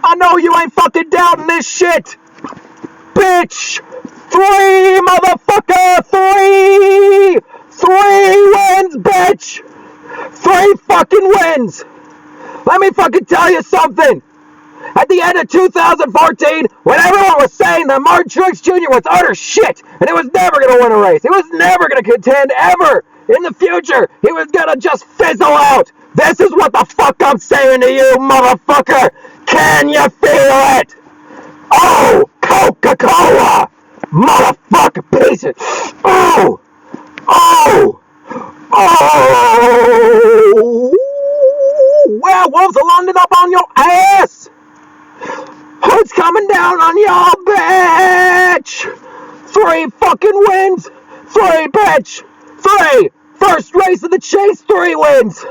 I know you ain't fucking doubting this shit. Bitch. 3, motherfucker. 3. 3 wins, bitch. 3 fucking wins. Let me fucking tell you something. At the end of 2014, when everyone was saying that Martin Truex Jr. was utter shit, and he was never going to win a race, he was never going to contend ever in the future, he was going to just fizzle out. This is what the fuck I'm saying to you, motherfucker. Can you feel it? Oh, Coca-Cola. Motherfucker piece of... Oh. Oh. Oh. Werewolves are landing up on your ass. Who's coming down on your bitch? 3 fucking wins. 3, bitch. 3. First race of the chase, 3 wins.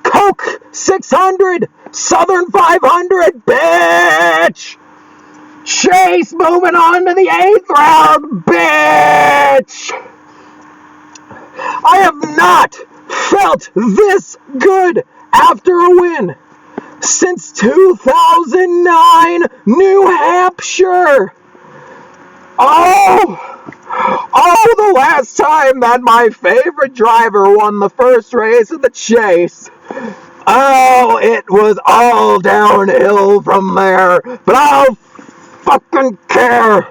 Coke 600. Southern 500, bitch. Chase moving on to the 8th round, bitch. I have not felt this good after a win since 2009 New Hampshire. Oh, the last time that my favorite driver won the first race of the chase. Oh, it was all downhill from there. But I don't fucking care.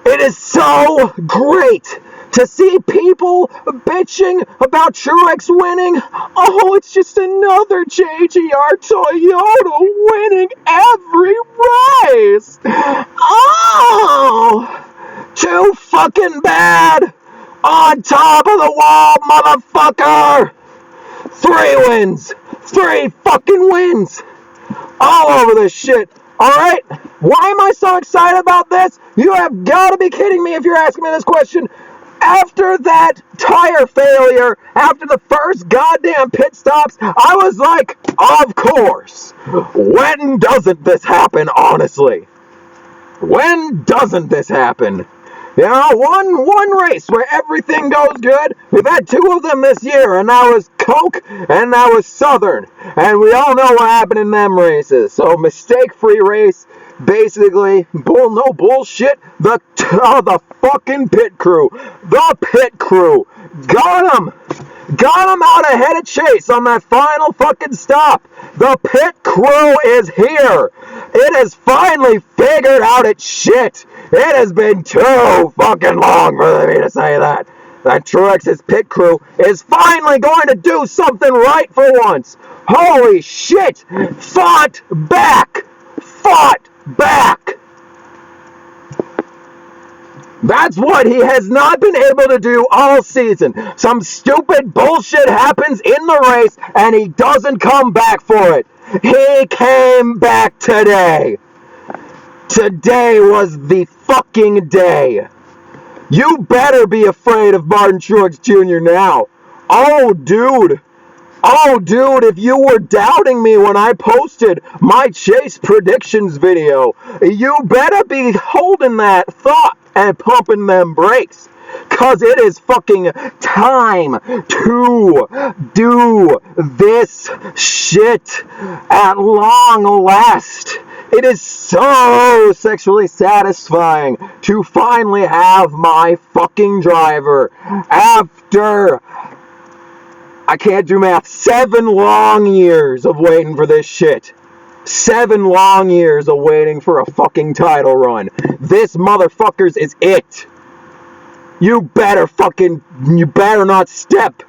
It is so great to see people bitching about Truex winning. Oh, it's just another JGR Toyota winning every race. Oh, too fucking bad. On top of the wall, motherfucker. 3 wins. 3 fucking wins. All over this shit. Alright? Why am I so excited about this? You have got to be kidding me if you're asking me this question. After that tire failure, after the first goddamn pit stops, I was like, of course. When doesn't this happen, honestly? When doesn't this happen? You know, one race where everything goes good. We've had 2 of them this year, and that was Coke and that was Southern. And we all know what happened in them races. So mistake-free race, basically, no bullshit. The fucking pit crew. The pit crew. Got him out ahead of Chase on that final fucking stop. The pit crew is here. It has finally figured out its shit. It has been too fucking long for me to say that. That Truex's pit crew is finally going to do something right for once. Holy shit. Fought back. That's what he has not been able to do all season. Some stupid bullshit happens in the race, and he doesn't come back for it. He came back today. Today was the fucking day. You better be afraid of Martin Truex Jr. now. Oh, dude, if you were doubting me when I posted my Chase predictions video, you better be holding that thought and pumping them brakes. Cause it is fucking time to do this shit at long last. It is so sexually satisfying to finally have my fucking driver after, I can't do math, 7 long years of waiting for this shit. 7 long years of waiting for a fucking title run. This motherfucker's is it. You better not step.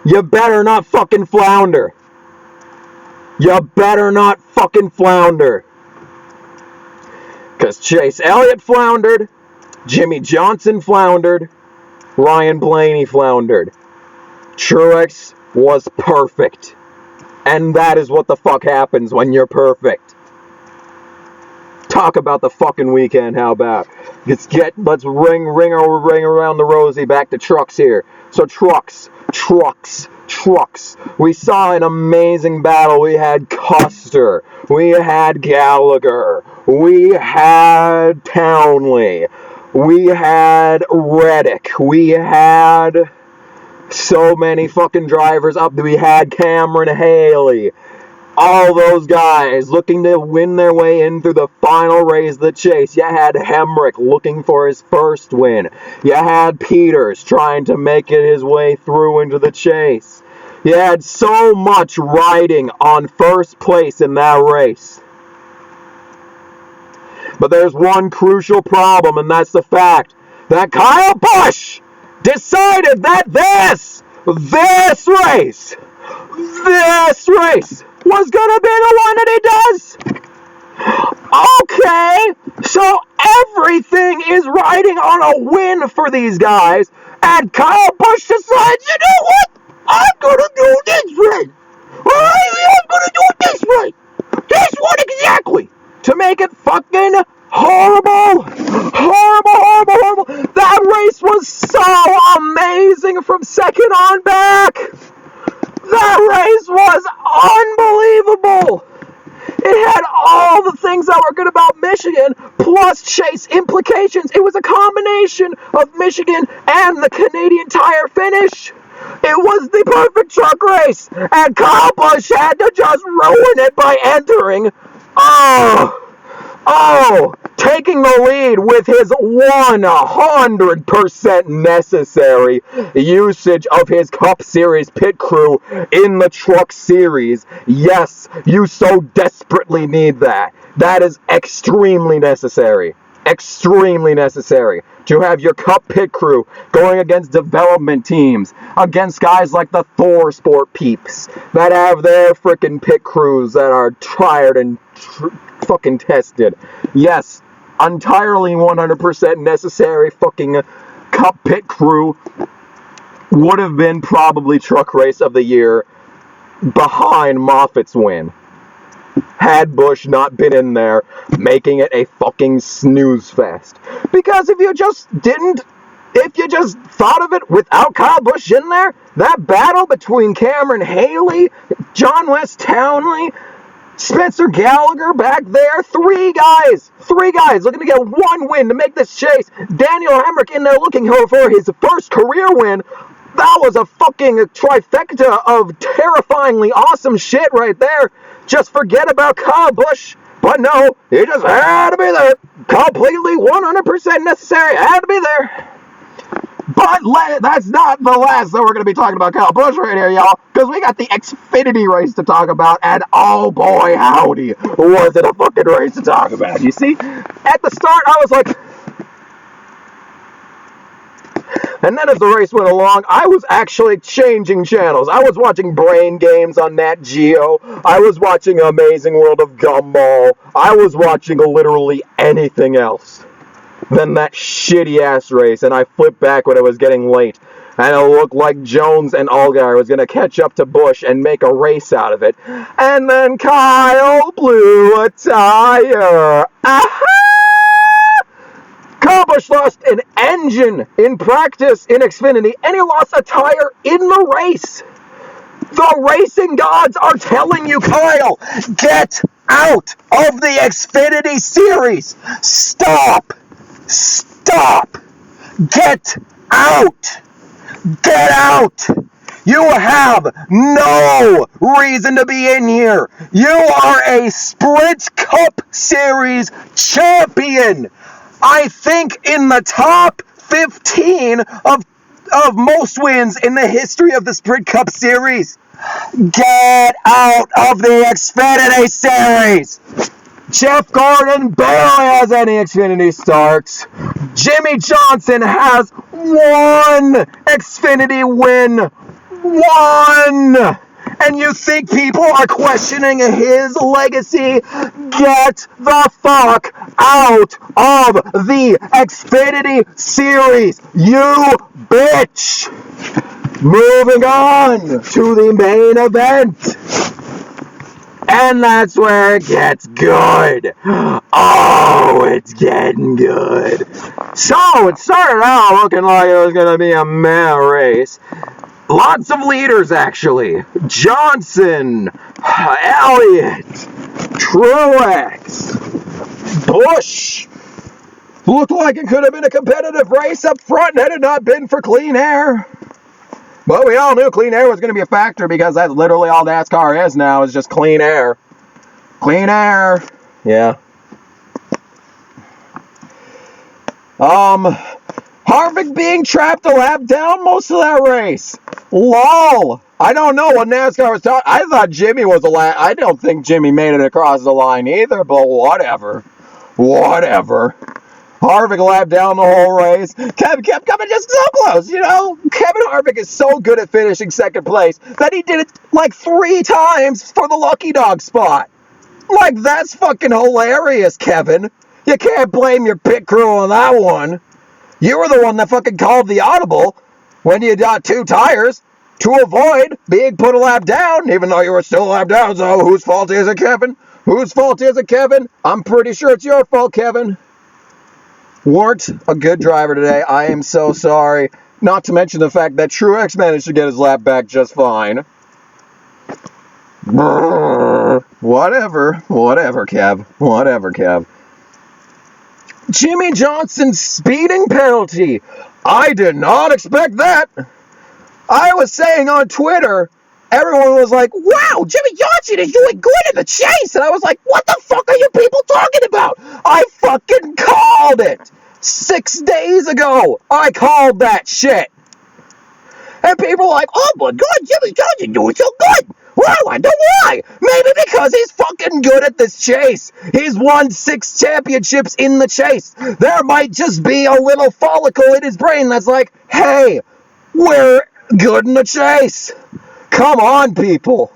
You better not fucking flounder. You better not fucking flounder. Because Chase Elliott floundered, Jimmy Johnson floundered, Ryan Blaney floundered. Truex was perfect. And that is what the fuck happens when you're perfect. Talk about the fucking weekend, how about? Let's ring around the rosy back to trucks here. So trucks. We saw an amazing battle. We had Custer. We had Gallagher. We had Townley. We had Reddick. We had so many fucking drivers up. We had Cameron Haley. All those guys looking to win their way in through the final race of the chase. You had Hemrick looking for his first win. You had Peters trying to make it his way through into the chase. You had so much riding on first place in that race. But there's one crucial problem, and that's the fact that Kyle Busch decided that this race was gonna be the one that he does. Okay, so everything is riding on a win for these guys, and Kyle Busch decides, you know what? I'm gonna do this race. I'm gonna do it this way. This one exactly. To make it fucking horrible. That race was so amazing from second on back. That race was unbelievable. It had all the things that were good about Michigan, plus chase implications. It was a combination of Michigan and the Canadian Tire finish. It was the perfect truck race, and Kyle Busch had to just ruin it by entering. Taking the lead with his 100% necessary usage of his Cup Series pit crew in the Truck Series. Yes, you so desperately need that. That is extremely necessary. Extremely necessary to have your Cup pit crew going against development teams, against guys like the Thor Sport peeps that have their frickin' pit crews that are tried and fucking tested. Yes, entirely 100% necessary fucking Cup pit crew would have been probably truck race of the year behind Moffitt's win. Had Busch not been in there, making it a fucking snooze fest. Because if you just thought of it without Kyle Busch in there, that battle between Cameron Haley, John West Townley, Spencer Gallagher back there, three guys looking to get one win to make this chase. Daniel Hemrick in there looking for his first career win. That was a fucking trifecta of terrifyingly awesome shit right there. Just forget about Kyle Busch. But no, he just had to be there. Completely 100% necessary. Had to be there. But that's not the last that we're going to be talking about Kyle Busch right here, y'all. Because we got the Xfinity race to talk about. And oh boy, howdy, was it a fucking race to talk about. You see, at the start, I was like... And then as the race went along, I was actually changing channels. I was watching Brain Games on Nat Geo. I was watching Amazing World of Gumball. I was watching literally anything else than that shitty-ass race. And I flipped back when it was getting late. And it looked like Jones and Allgaier was going to catch up to Busch and make a race out of it. And then Kyle blew a tire. Aha! Kyle Busch lost an engine in practice in Xfinity, and he lost a tire in the race. The racing gods are telling you, Kyle, get out of the Xfinity series. Stop. Get out. Get out. You have no reason to be in here. You are a Sprint Cup Series champion. I think in the top 15 of most wins in the history of the Sprint Cup Series. Get out of the Xfinity Series. Jeff Gordon barely has any Xfinity starts. Jimmy Johnson has one Xfinity win. One. And you think people are questioning his legacy? Get the fuck out of the Xfinity Series, you bitch! Moving on to the main event. And that's where it gets good. Oh, it's getting good. So, it started out looking like it was going to be a meh race. Lots of leaders, actually. Johnson, Elliott, Truex, Busch. Looked like it could have been a competitive race up front had it not been for clean air. But we all knew clean air was going to be a factor because that's literally all NASCAR is now, is just clean air. Clean air. Yeah. Harvick being trapped a lap down most of that race. LOL. I don't know what NASCAR was talking. I thought Jimmy was a lap. I don't think Jimmy made it across the line either, but whatever. Whatever. Harvick lapped down the whole race. Kevin kept coming just so close, you know? Kevin Harvick is so good at finishing second place that he did it like 3 times for the lucky dog spot. Like, that's fucking hilarious, Kevin. You can't blame your pit crew on that one. You were the one that fucking called the audible when you got 2 tires to avoid being put a lap down, even though you were still a lap down. So whose fault is it, Kevin? Whose fault is it, Kevin? I'm pretty sure it's your fault, Kevin. Weren't a good driver today. I am so sorry. Not to mention the fact that Truex managed to get his lap back just fine. Brrr. Whatever, Kev. Whatever, Kev. Jimmy Johnson's speeding penalty. I did not expect that. I was saying on Twitter, everyone was like, wow, Jimmy Johnson is doing good in the chase. And I was like, what the fuck are you people talking about? I fucking called it. 6 days ago, I called that shit. And people were like, oh my God, Jimmy Johnson doing so good. Well, I wonder why. Maybe because he's fucking good at this chase. He's won 6 championships in the chase. There might just be a little follicle in his brain that's like, hey, we're good in the chase. Come on, people.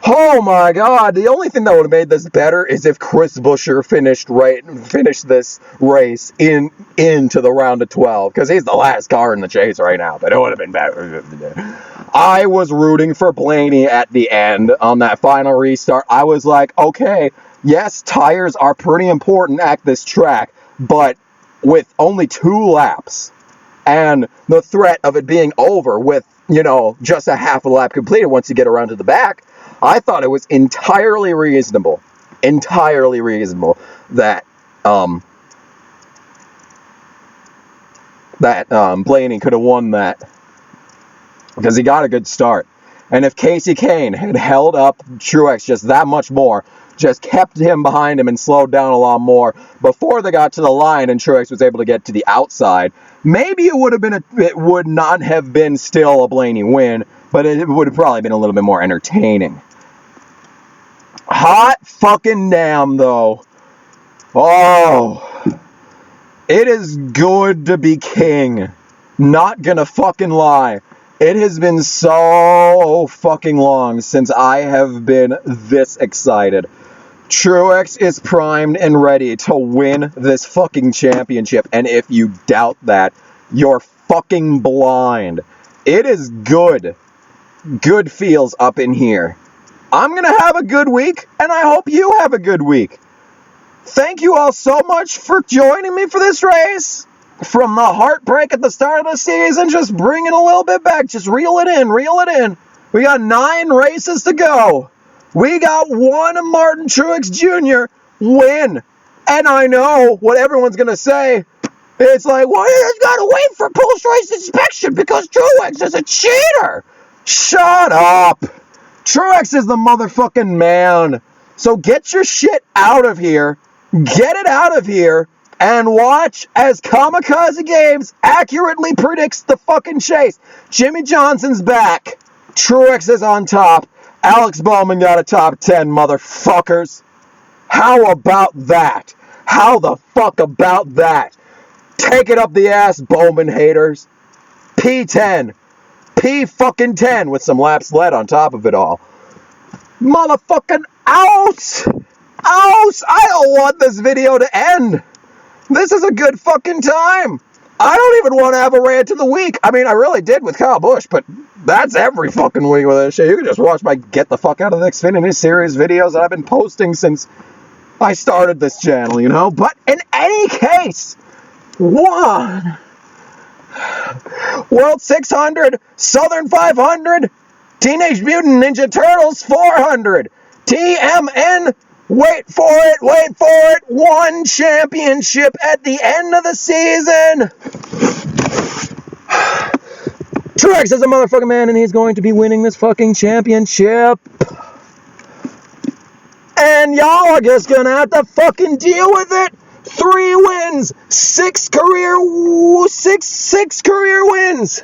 Oh my God. The only thing that would have made this better is if Chris Buescher finished this race into the round of 12, because he's the last car in the chase right now. But it would have been better. I was rooting for Blaney at the end on that final restart. I was like, okay, yes, tires are pretty important at this track, but with only 2 laps and the threat of it being over with, just a half a lap completed once you get around to the back, I thought it was entirely reasonable that Blaney could have won that, because he got a good start. And if Casey Kane had held up Truex just that much more, just kept him behind him and slowed down a lot more before they got to the line and Truex was able to get to the outside, maybe it would not have been still a Blaney win, but it would have probably been a little bit more entertaining. Hot fucking damn, though. Oh, it is good to be king. Not gonna fucking lie. It has been so fucking long since I have been this excited. Truex is primed and ready to win this fucking championship, and if you doubt that, you're fucking blind. It is good. Good feels up in here. I'm going to have a good week, and I hope you have a good week. Thank you all so much for joining me for this race. From the heartbreak at the start of the season, just bringing a little bit back. Just reel it in. We got 9 races to go. We got one Martin Truex Jr. win. And I know what everyone's going to say. It's like, well, you just got to wait for post-race inspection because Truex is a cheater. Shut up. Truex is the motherfucking man. So get your shit out of here. Get it out of here. And watch as Kamikaze Games accurately predicts the fucking chase. Jimmy Johnson's back. Truex is on top. Alex Bowman got a top 10, motherfuckers. How about that? How the fuck about that? Take it up the ass, Bowman haters. P10. P-fucking-10 with some laps led on top of it all. Motherfucking ouch! Ouch! I don't want this video to end. This is a good fucking time. I don't even want to have a rant of the week. I mean, I really did with Kyle Busch, but that's every fucking week with this shit. You can just watch my Get the Fuck Out of the Xfinity Series videos that I've been posting since I started this channel, But in any case, one World 600, Southern 500, Teenage Mutant Ninja Turtles 400, TMN, wait for it, one championship at the end of the season. Truex is a motherfucking man, and he's going to be winning this fucking championship. And y'all are just gonna have to fucking deal with it. 3 wins, 6 career wins,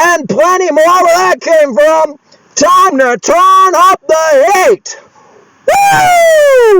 and plenty more where that came from. Time to turn up the heat. Woo!